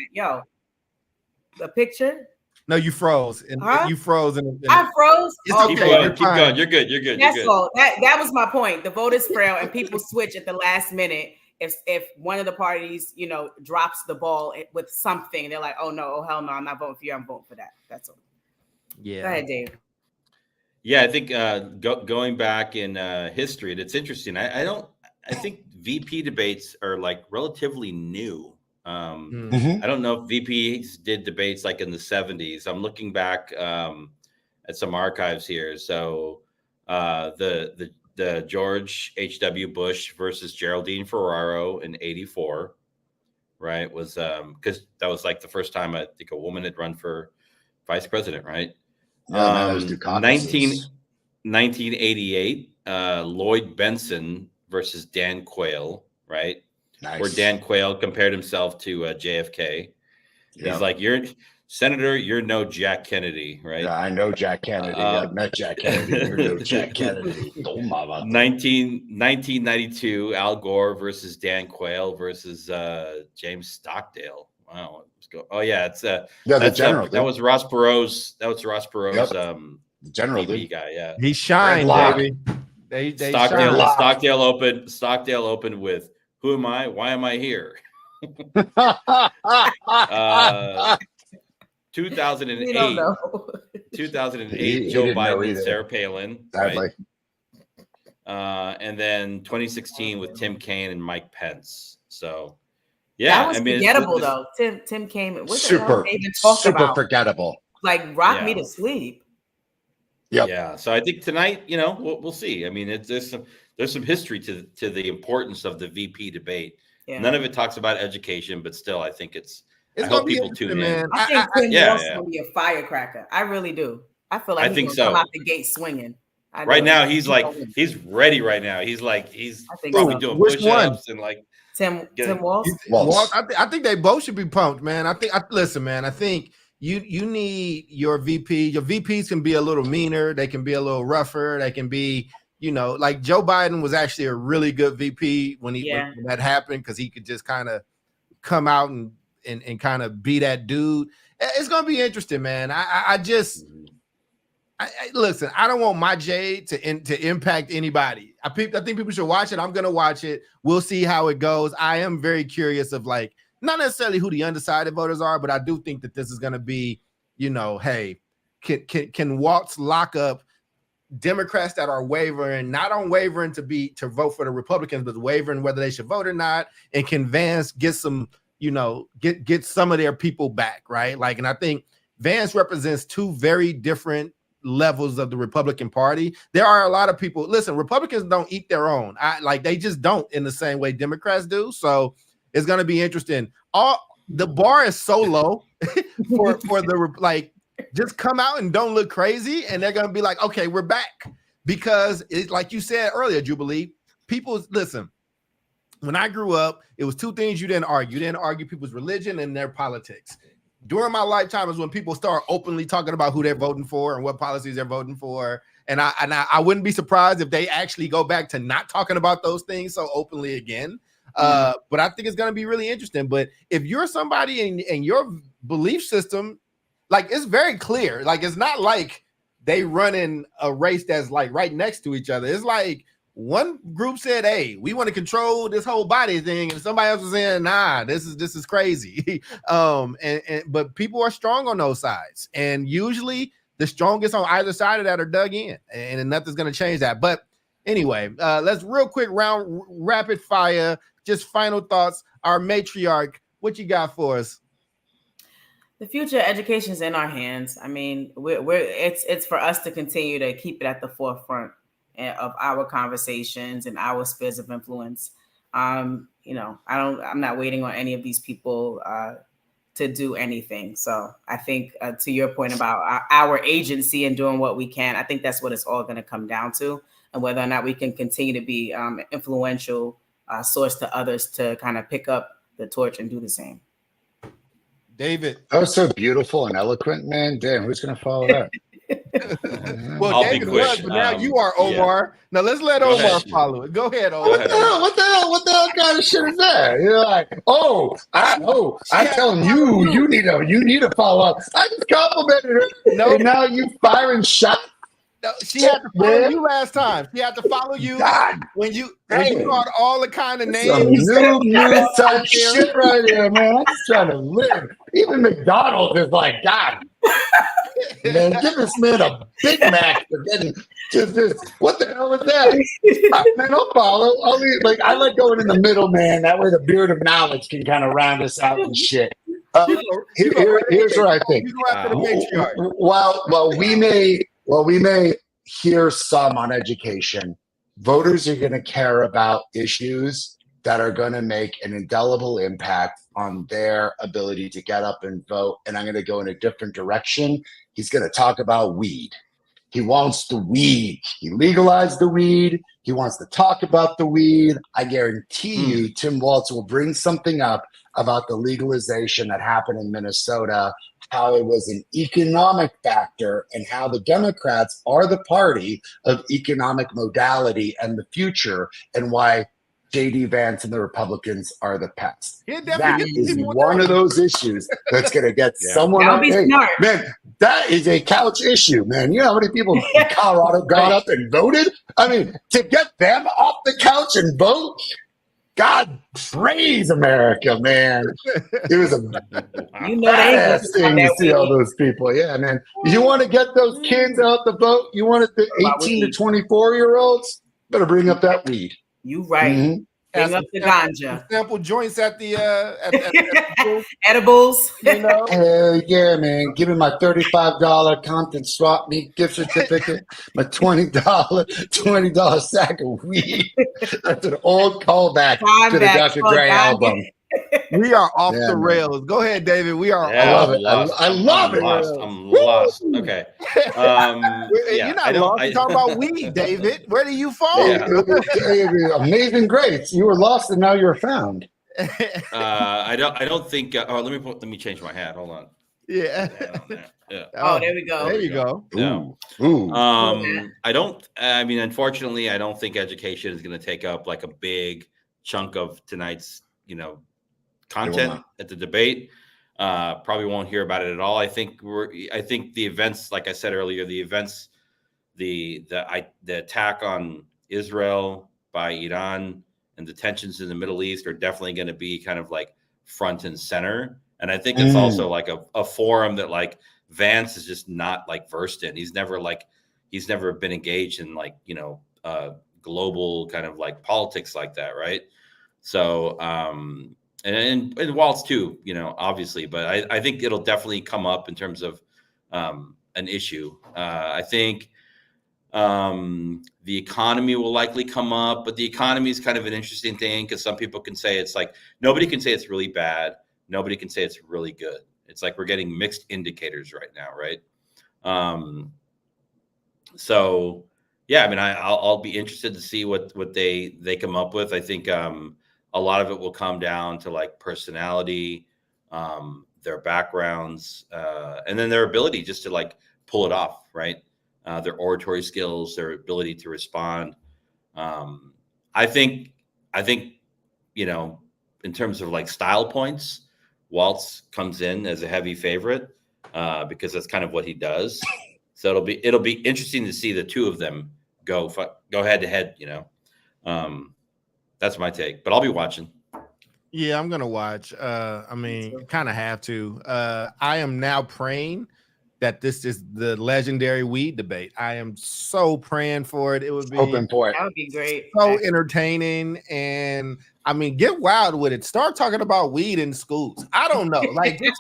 the picture. No, you froze. And you froze. I froze. Keep going. You're good. That's all. That was my point. The vote is frail and people switch at the last minute. If one of the parties, drops the ball with something, they're like, oh no, oh hell no, I'm not voting for you. I'm voting for that. That's all. Yeah. Go ahead, Dave. Yeah, I think going back in history, it's interesting. I think VP debates are like relatively new. I don't know if VPs did debates like in the 70s. I'm looking back at some archives here. So the George H.W. Bush versus Geraldine Ferraro in 1984, right? Was because that was like the first time I think a woman had run for vice president, right? Yeah, that was 1988, Lloyd Benson versus Dan Quayle, right? Nice. Where Dan Quayle compared himself to JFK. Yep. He's like, Senator, you're no Jack Kennedy, right? Yeah, I know Jack Kennedy. I've met Jack Kennedy. You're no Jack Kennedy. 1992, Al Gore versus Dan Quayle versus James Stockdale. Wow. Oh yeah, it's the general. That was Ross Perot's. Yep. The general guy. Yeah, he shined, baby. Stockdale opened with, "Who am I? Why am I here?" 2008, Joe Biden and Sarah Palin. Right? and then 2016 with Tim Kaine and Mike Pence. So, that was forgettable though. Tim Kaine, what the hell they even talk about? Forgettable. Like rock me to sleep. Yep. Yeah. So I think tonight, we'll see. I mean, there's some history to the importance of the VP debate. Yeah. None of it talks about education, but still, I think I hope people tune in. I think Tim Walz is going to be a firecracker. I really do. I feel like he's going to come out the gate swinging. Right now, he's ready. Right now, he's probably doing push-ups and like Tim Walz. I think they both should be pumped, man. Listen, man. I think you need your VP. Your VPs can be a little meaner. They can be a little rougher. They can be, like Joe Biden was actually a really good VP when that happened, because he could just kind of come out and kind of be that dude. It's gonna be interesting, man. I listen. I don't want my Jade to impact anybody. I think people should watch it. I'm gonna watch it. We'll see how it goes. I am very curious of not necessarily who the undecided voters are, but I do think that this is gonna be, hey, can Walz lock up Democrats that are wavering, not on wavering to vote for the Republicans, but wavering whether they should vote or not, and can Vance get some, get some of their people back, right? And I think Vance represents two very different levels of the Republican Party. There are a lot of people. Listen, Republicans don't eat their own. They just don't in the same way Democrats do. So it's going to be interesting. The bar is so low for the just come out and don't look crazy, and they're going to be like, okay, we're back. Because it's like you said earlier, Jubilee, listen, when I grew up, it was two things you didn't argue. You didn't argue people's religion and their politics. During my lifetime is when people start openly talking about who they're voting for and what policies they're voting for. And I wouldn't be surprised if they actually go back to not talking about those things so openly again. But I think it's going to be really interesting. But if you're somebody in your belief system, it's very clear. It's not like they run in a race that's right next to each other. It's like one group said, hey, we want to control this whole body thing, and somebody else was saying, nah, this is crazy. But people are strong on those sides, and usually the strongest on either side of that are dug in, and nothing's going to change that. But anyway, let's real quick round rapid fire, just final thoughts. Our matriarch, what you got for us? The future of education is in our hands. I mean, it's for us to continue to keep it at the forefront of our conversations and our spheres of influence. I'm not waiting on any of these people to do anything. So I think to your point about our agency and doing what we can, I think that's what it's all going to come down to, and whether or not we can continue to be an influential source to others to kind of pick up the torch and do the same. David. That was so beautiful and eloquent, man. Damn, who's going to follow that? Well, I'll David was, but now you are Omar. Yeah. Now let's let Omar follow it. Go ahead, Omar. What the hell kind of shit is that? You're like, I'm telling you need to follow up. I just complimented her. No, and now you firing shots. No, she had to follow you last time. She had to follow you when you called all the kind of names. Some new type shit right here, man. I'm just trying to live. Even McDonald's is like, God, man, give this man a Big Mac. What the hell is that? Man, I'll follow. I like going in the middle, man. That way the beard of knowledge can kind of round us out and shit. Here's what I think. While we may hear some on education, voters are going to care about issues that are going to make an indelible impact on their ability to get up and vote. And I'm going to go in a different direction. He's going to talk about weed. He wants the weed. He legalized the weed. He wants to talk about the weed. I guarantee you Tim Walz will bring something up about the legalization that happened in Minnesota, how it was an economic factor, and how the Democrats are the party of economic modality and the future, and why J.D. Vance and the Republicans are the pest. That is one of those issues that's going to get someone up. Hey, man, that is a couch issue, man. You know how many people in Colorado got up and voted? I mean, to get them off the couch and vote, God praise America, man. It was a badass thing to see all those people. Yeah, man. You want to get those kids out the vote? You want the 18 to 24-year-olds? Better bring up that weed. You right. Mhm. Bring up the ganja. Sample joints at the at the Edibles. you know. Hell yeah, man. Give me my $35 Compton Swap Meet gift certificate, my $20 sack of weed. That's an old callback to the Dr. Dre album. We are off Yeah, the man. rails. Go ahead, David. We are Yeah, I love off. it. lost. I love I'm it. lost. I'm lost. Okay. Yeah, You're not lost. You're talking about weed, David. Where do you fall? Yeah. Amazing grace. You were lost and now you're found. I don't think. Oh, let me change my hat. Hold on. Yeah. Yeah. Oh, there we go. There you go. Yeah. Ooh. I mean, unfortunately, I don't think education is going to take up like a big chunk of tonight's, content at the debate. Probably won't hear about it at all. I think the events, like I said earlier, the events, the attack on Israel by Iran and the tensions in the Middle East are definitely going to be kind of like front and center. And I think it's also like a forum that like Vance is just not like versed in. He's never been engaged in like, global kind of like politics like that. Right. So, and Waltz too, obviously, but I think it'll definitely come up in terms of an issue. I think the economy will likely come up, but the economy is kind of an interesting thing because some people can say it's like, nobody can say it's really bad. Nobody can say it's really good. It's like we're getting mixed indicators right now, right? So yeah, I mean, I'll be interested to see what they come up with. I think a lot of it will come down to like personality, their backgrounds, and then their ability just to like pull it off, right? Their oratory skills, their ability to respond. I think, in terms of like style points, Waltz comes in as a heavy favorite because that's kind of what he does. So it'll be interesting to see the two of them go head to head. That's my take, but I'll be watching. Yeah, I'm gonna watch. I mean, kind of have to. I am now praying that this is the legendary weed debate. I am so praying for it. It would be Hoping for it. That would be great. so entertaining, and I mean, get wild with it. Start talking about weed in schools. I don't know, like me.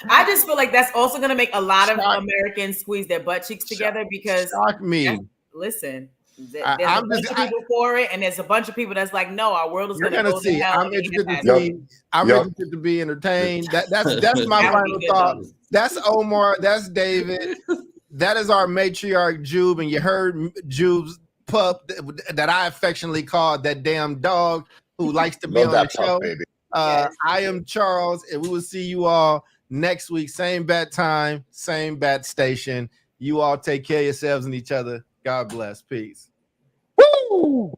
I just feel like that's also going to make a lot of Americans squeeze their butt cheeks together because shock me. Listen, there's I'm a bunch of people for it, and there's a bunch of people that's like, no, our world is You're going to go see. to hell. I'm interested to see. I'm interested to be entertained. That's my That would final be good, thought. though. That's Omar. That's David. That is our matriarch Jube, and you heard Jube's pup that I affectionately called that damn dog who likes to be on the show. Baby. Yes. I am Charles, and we will see you all next week. Same bat time, same bat station. You all take care of yourselves and each other. God bless. Peace. Woo!